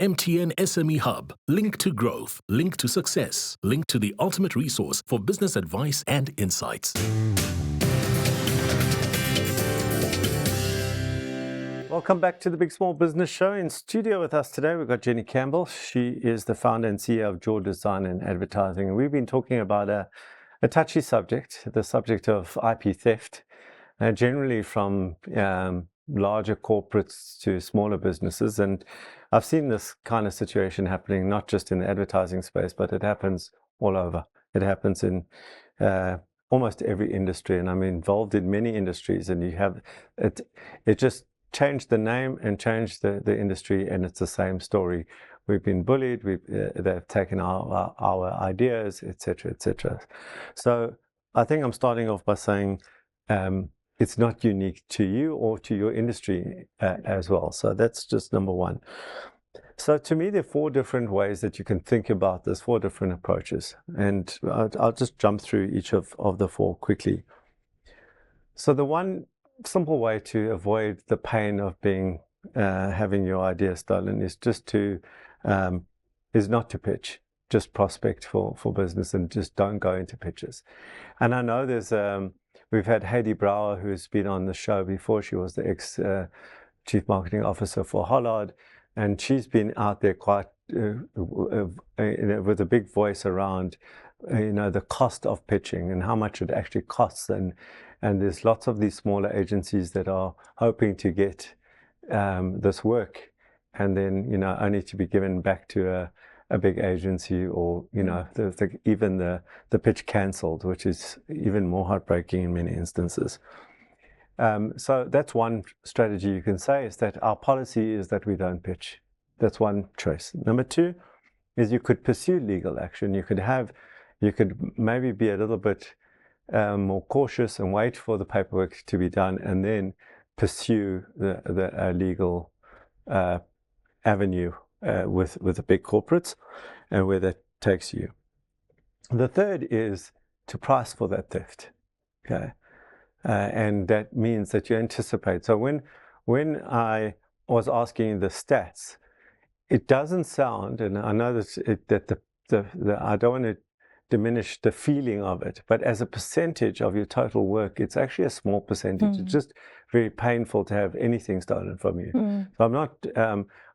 MTN SME Hub. Link to growth. Link to success. Link to the ultimate resource for business advice and insights. Welcome back to the Big Small Business Show. In studio with us today, we've got Jenni Campbell. She is the founder and CEO of Jaw Design and Advertising. And we've been talking about a touchy subject, the subject of IP theft, generally from larger corporates to smaller businesses. And I've seen this kind of situation happening, not just in the advertising space, but it happens all over. It happens in almost every industry. And I'm involved in many industries, and you have it just changed the name and changed the industry, and it's the same story. We've been bullied, they've taken our ideas, etc., etc. So I think I'm starting off by saying it's not unique to you or to your industry as well. So that's just number one. So to me, there are four different ways that you can think about this, four different approaches. And I'll just jump through each of the four quickly. So the one simple way to avoid the pain of being having your idea stolen is not to pitch, just prospect for business, and just don't go into pitches. And I know there's we've had Heidi Brouwer, who's been on the show before. She was the ex chief marketing officer for Hollard, and she's been out there quite with a big voice around the cost of pitching and how much it actually costs. And there's lots of these smaller agencies that are hoping to get this work, and then only to be given back to a big agency, or even the pitch cancelled, which is even more heartbreaking in many instances. So that's one strategy you can say, is that our policy is that we don't pitch. That's one choice. Number two is you could pursue legal action. You could maybe be a little bit more cautious and wait for the paperwork to be done, and then pursue the legal avenue with the big corporates, and where that takes you. The third is to price for that theft. Okay, and that means that you anticipate. So when I was asking the stats, it doesn't sound, and I know that I don't want to diminish the feeling of it, but as a percentage of your total work, it's actually a small percentage. It's just very painful to have anything stolen from you. So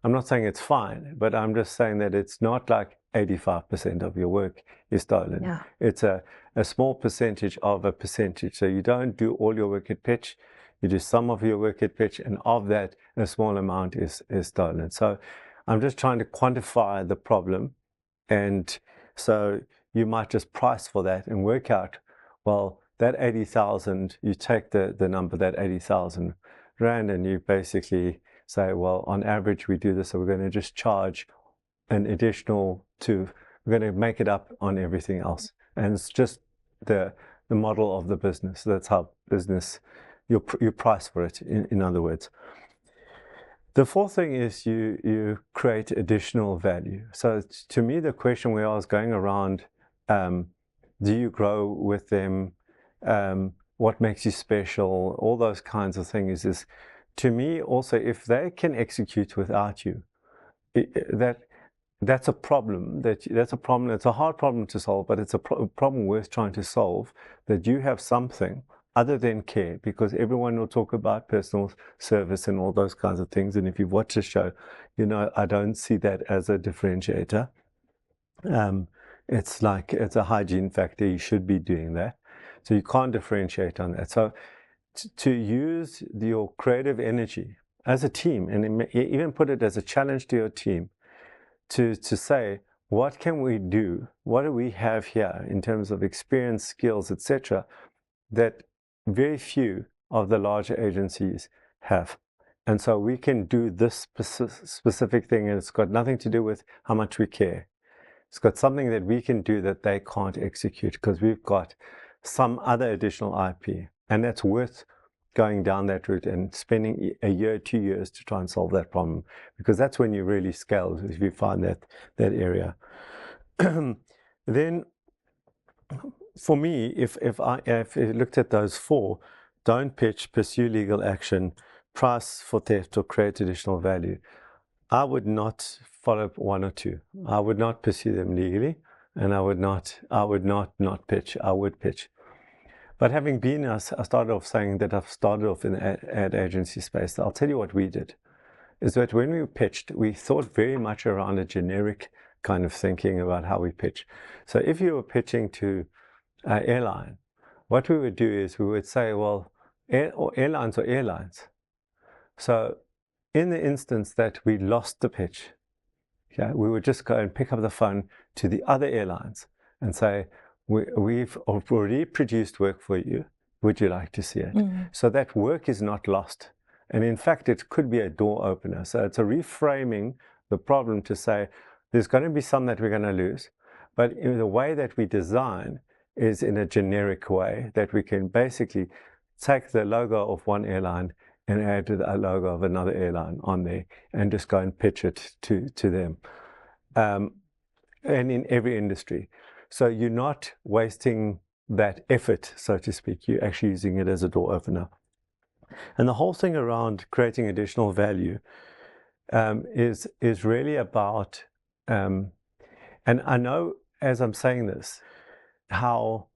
I'm not saying it's fine, but I'm just saying that it's not like 85% of your work is stolen. Yeah. It's a small percentage of a percentage. So you don't do all your work at pitch, you do some of your work at pitch, and of that, a small amount is stolen. So I'm just trying to quantify the problem, and so you might just price for that and work out, well, that 80,000, you take the number, that 80,000 Rand, and you basically say, well, on average, we do this, so we're going to just charge an additional we're going to make it up on everything else. And it's just the model of the business. That's how business, you price for it, in other words. The fourth thing is you create additional value. So to me, the question we was going around, do you grow with them? What makes you special? All those kinds of things is, to me, also, if they can execute without you, that's a problem. That's a problem. It's a hard problem to solve, but it's a problem worth trying to solve, that you have something other than care, because everyone will talk about personal service and all those kinds of things. And if you've watched the show, I don't see that as a differentiator. It's a hygiene factor. You should be doing that. So you can't differentiate on that. So to use your creative energy as a team, and even put it as a challenge to your team, to say, what can we do? What do we have here in terms of experience, skills, etc., that very few of the larger agencies have? And so we can do this specific thing, and it's got nothing to do with how much we care. It's got something that we can do that they can't execute, because we've got some other additional IP. And that's worth going down that route and spending a year, 2 years to try and solve that problem, because that's when you really scale, if you find that area. Then for me, if you looked at those four, don't pitch, pursue legal action, price for theft, or create additional value, I would not follow one or two. I would not pursue them legally, and I would not pitch. I would pitch. But having been, I started off saying that I've started off in the ad agency space. I'll tell you what we did, is that when we pitched, we thought very much around a generic kind of thinking about how we pitch. So if you were pitching to an airline, what we would do is we would say, well, airlines are airlines. So in the instance that we lost the pitch, we would just go and pick up the phone to the other airlines and say, we've already produced work for you. Would you like to see it? So that work is not lost. And in fact, it could be a door opener. So it's a reframing the problem to say, there's going to be some that we're going to lose. But in the way that we design is in a generic way that we can basically take the logo of one airline and add a logo of another airline on there and just go and pitch it to them. And in every industry. So you're not wasting that effort, so to speak. You're actually using it as a door opener. And the whole thing around creating additional value is really about, and I know as I'm saying this, how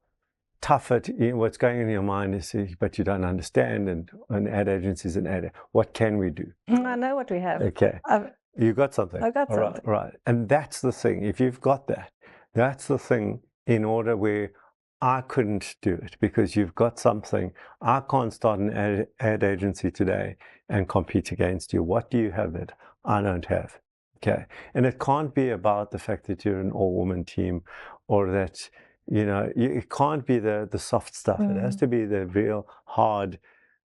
tough what's going on in your mind is, but you don't understand, and an ad agency is an ad. What can we do? I know what we have. Okay. You got something? I got something. Right. And that's the thing. If you've got that, that's the thing in order where I couldn't do it because you've got something. I can't start an ad agency today and compete against you. What do you have that I don't have? Okay. And it can't be about the fact that you're an all-woman team or that, it can't be the soft stuff. It has to be the real hard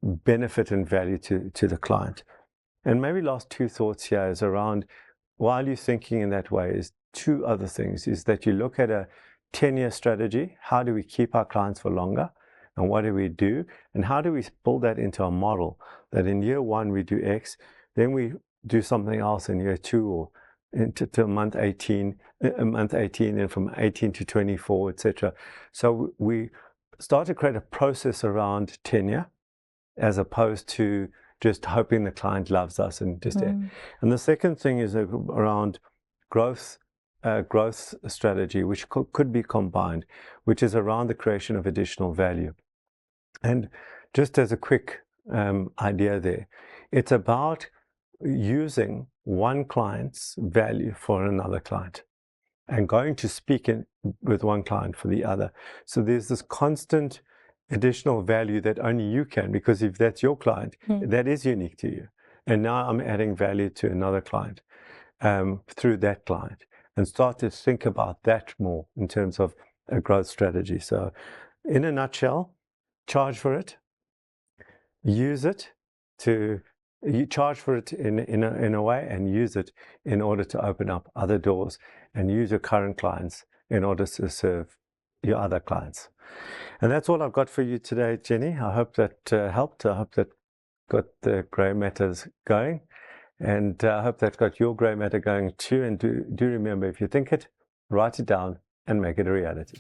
benefit and value to the client. And maybe last two thoughts here is around, while you're thinking in that way, is two other things, is that you look at a 10-year strategy. How do we keep our clients for longer? And what do we do? And how do we build that into a model that in year 1 we do X, then we do something else in year 2 or into month 18, and from 18 to 24, etc. So we start to create a process around tenure as opposed to just hoping the client loves us and just And the second thing is around growth strategy, which could be combined, which is around the creation of additional value. And just as a quick idea there, it's about using one client's value for another client and going to speak with one client for the other. So there's this constant additional value that only you can, because if that's your client, that is unique to you. And now I'm adding value to another client through that client, and start to think about that more in terms of a growth strategy. So in a nutshell, charge for it, use it you charge for it in a way and use it in order to open up other doors, and use your current clients in order to serve your other clients. And that's all I've got for you today, Jenny. I hope that helped. I hope that got the grey matters going. And I hope that got your grey matter going too. And do remember, if you think it, write it down and make it a reality.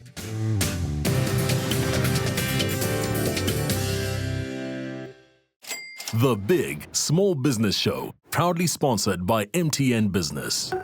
The Big Small Business Show, proudly sponsored by MTN Business.